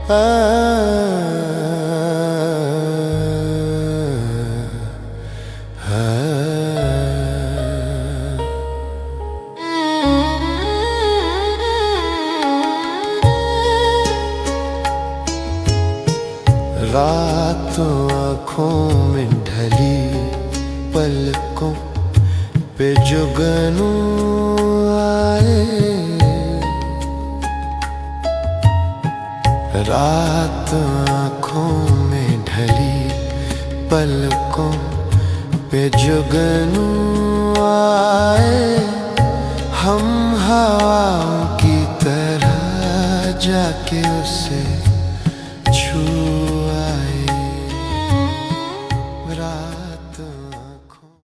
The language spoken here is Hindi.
रातों आँखों में ढली पलकों पे जुगनू आए, रात आँखों में ढली पलकों पे जुगनू आए। हम हवाओं की तरह जाके उसे